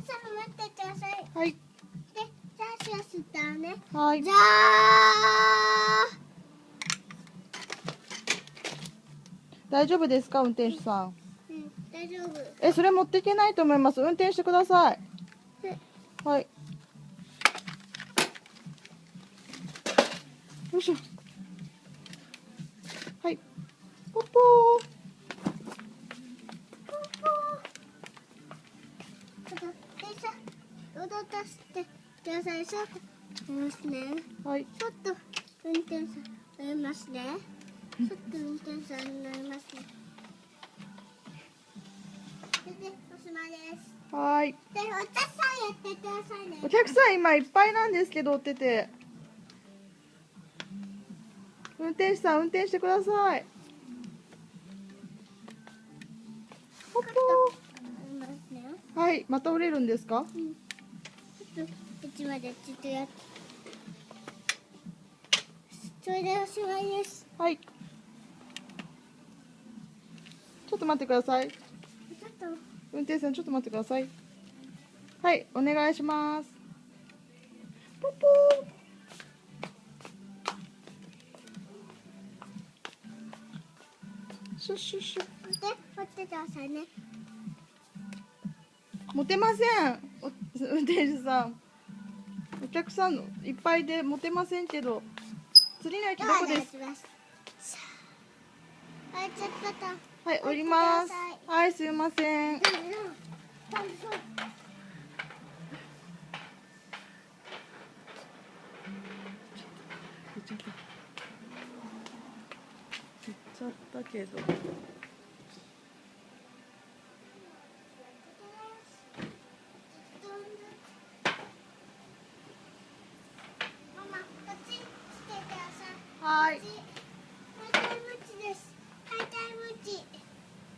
さん待ってください。はい。で、じゃあししたね。はい。じゃあ。大丈夫ですか、運転手さん。うん、大丈夫。それ持っていけないと思います。運転してください。はい。よいしょ。はい。ポッポー。電車踊らせてください。ちょっと乗りますね。はい。ちょっと運転手さん乗りますね。ちょっと運転手さん乗りますね。で、おしまいです。はい。で、お客さんやってくださいね。お客さん今いっぱいなんですけど、追ってて。運転手さん運転してください。ポッポ乗りますね。ー。はい。また降りるんですか？うん。ちょっとこっちまでちょっとやって。それでおしまいです。はい。ちょっと待ってください。ちょっと。運転手さんちょっと待ってください。はい、お願いします。ポッポー。シュッシュッシュッ。待ってくださいね。持てません。運転手さん。お客さんいっぱいで持てませんけど。次の駅どこです？はい、ちょっと。はい、降ります。はい、すいません。行っちゃったけど。ママ、こっち来てください。はい。